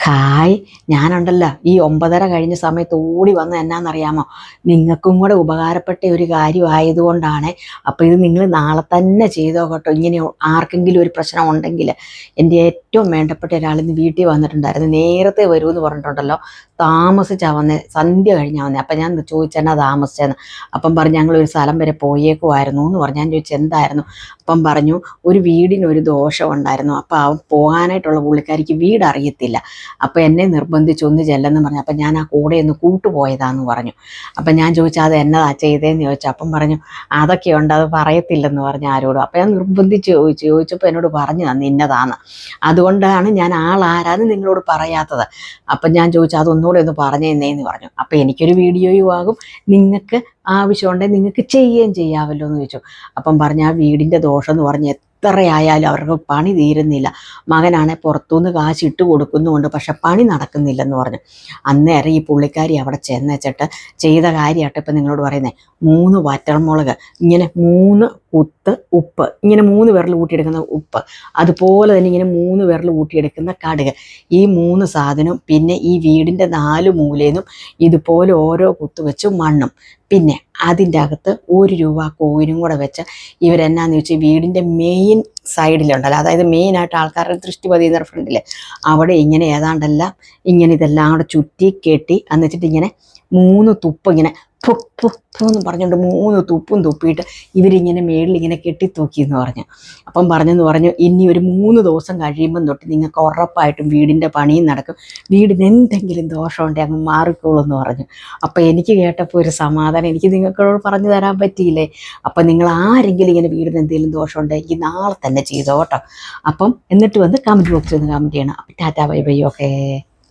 Hi, ഞാനുണ്ടല്ലോ ഈ 9:30 കഴിഞ്ഞ സമയത്ത് ഓടി വന്ന എന്നാന്നറിയാമോ? നിങ്ങൾക്കും കൂടെ ഉപകാരപ്പെട്ട ഒരു കാര്യമായതുകൊണ്ടാണ്. അപ്പോൾ ഇത് നിങ്ങൾ നാളെ തന്നെ ചെയ്തോ കേട്ടോ. ഇങ്ങനെ ആർക്കെങ്കിലും ഒരു പ്രശ്നം ഉണ്ടെങ്കിൽ. എൻ്റെ ഏറ്റവും വേണ്ടപ്പെട്ട ഒരാളിന്ന് വീട്ടിൽ വന്നിട്ടുണ്ടായിരുന്നു. നേരത്തെ വരുമെന്ന് പറഞ്ഞിട്ടുണ്ടല്ലോ, താമസിച്ചാണ് വന്നത്, സന്ധ്യ കഴിഞ്ഞാൽ വന്നത്. അപ്പം ഞാൻ ചോദിച്ചെന്നാ താമസിച്ചതെന്ന്. അപ്പം പറഞ്ഞു ഞങ്ങളൊരു സ്ഥലം വരെ പോയേക്കുമായിരുന്നു എന്ന് പറഞ്ഞു. ഞാൻ ചോദിച്ചു എന്തായിരുന്നു? അപ്പം പറഞ്ഞു ഒരു വീടിനൊരു ദോഷം ഉണ്ടായിരുന്നു. അപ്പം അവൻ പോകാനായിട്ടുള്ള പുള്ളിക്കാരിക്ക് വീട് അറിയത്തില്ല. അപ്പം എന്നെ നിർബന്ധിച്ച് ഒന്ന് ചെല്ലെന്ന് പറഞ്ഞു. അപ്പം ഞാൻ ആ കൂടെ ഒന്ന് കൂട്ടുപോയതാന്ന് പറഞ്ഞു. അപ്പം ഞാൻ ചോദിച്ചാൽ അത് എന്നതാ ചെയ്തതെന്ന് ചോദിച്ചു. അപ്പം പറഞ്ഞു അതൊക്കെയുണ്ട്, അത് പറയത്തില്ലെന്ന് പറഞ്ഞു ആരോടും. അപ്പം ഞാൻ നിർബന്ധിച്ച് ചോദിച്ചപ്പോൾ എന്നോട് പറഞ്ഞു തന്നു ഇന്നതാന്ന്. അതുകൊണ്ടാണ് ഞാൻ ആളാരാന്ന് നിങ്ങളോട് പറയാത്തത്. അപ്പം ഞാൻ ചോദിച്ചു അതൊന്നുകൂടെ ഒന്ന് പറഞ്ഞു തന്നേന്ന് പറഞ്ഞു. അപ്പം എനിക്കൊരു വീഡിയോയും ആകും, നിങ്ങൾക്ക് ആവശ്യമുണ്ടെങ്കിൽ നിങ്ങൾക്ക് ചെയ്യുകയും ചെയ്യാമല്ലോ എന്ന് ചോദിച്ചു. അപ്പം പറഞ്ഞു ആ വീടിൻ്റെ ദോഷം എന്ന് പറഞ്ഞ് എത്രയായാലും അവർക്ക് പണി തീരുന്നില്ല. മകനാണെ പുറത്തുനിന്ന് കാശ് ഇട്ട് കൊടുക്കുന്നുമുണ്ട്, പക്ഷെ പണി നടക്കുന്നില്ലെന്ന് പറഞ്ഞു. അന്നേരം ഈ പുള്ളിക്കാരി അവിടെ ചെന്നേച്ചിട്ട് ചെയ്ത കാര്യമായിട്ട് ഇപ്പം നിങ്ങളോട് പറയുന്നത്, 3 വറ്റൽമുളക്, ഇങ്ങനെ 3 കുത്ത് ഉപ്പ്, ഇങ്ങനെ 3 വിരൽ കൂട്ടിയെടുക്കുന്ന ഉപ്പ്, അതുപോലെ തന്നെ ഇങ്ങനെ 3 വിരൽ കൂട്ടിയെടുക്കുന്ന കടുക്, ഈ 3 സാധനവും പിന്നെ ഈ വീടിൻ്റെ 4 മൂലയിലും ഇതുപോലെ ഓരോ കുത്ത് വെച്ച് മണ്ണും, പിന്നെ അതിൻ്റെ അകത്ത് 1 രൂപ കോയിനും കൂടെ വെച്ച് ഇവരെന്നാന്ന് ചോദിച്ചാൽ വീടിൻ്റെ മെയിൻ സൈഡിലുണ്ടല്ലോ, അതായത് മെയിനായിട്ട് ആൾക്കാരുടെ ദൃഷ്ടി പതിയുന്ന ഫ്രണ്ടിൽ അവിടെ ഇങ്ങനെ ഏതാണ്ടെല്ലാം ഇങ്ങനെ ഇതെല്ലാം കൂടെ ചുറ്റി കെട്ടി എന്നിട്ട് ഇങ്ങനെ 3 തുപ്പ് ഇങ്ങനെ എന്ന് പറഞ്ഞുകൊണ്ട് 3 തുപ്പും തുപ്പിയിട്ട് ഇവരിങ്ങനെ മേളിലിങ്ങനെ കെട്ടിത്തൂക്കിയെന്ന് പറഞ്ഞു. അപ്പം പറഞ്ഞെന്ന് പറഞ്ഞു ഇനി ഒരു 3 ദിവസം കഴിയുമ്പം തൊട്ട് നിങ്ങൾക്ക് ഉറപ്പായിട്ടും വീടിൻ്റെ പണിയും നടക്കും, വീടിന് എന്തെങ്കിലും ദോഷമുണ്ടെങ്കിൽ അങ്ങ് മാറിക്കോളൂന്ന് പറഞ്ഞു. അപ്പം എനിക്ക് കേട്ടപ്പോൾ ഒരു സമാധാനം. എനിക്ക് നിങ്ങൾക്കോട് പറഞ്ഞു തരാൻ പറ്റിയില്ലേ? അപ്പം നിങ്ങൾ ആരെങ്കിലും ഇങ്ങനെ വീടിന് എന്തെങ്കിലും ദോഷമുണ്ടെങ്കിൽ നാളെ തന്നെ ചെയ്തോ കേട്ടോ. അപ്പം എന്നിട്ട് വന്ന് കമൻറ്റ് ബോക്സിൽ ഒന്ന് കമൻറ്റ് ചെയ്യണം. അപ്പം ടാറ്റാ ബൈ ബൈ, ഓക്കേ.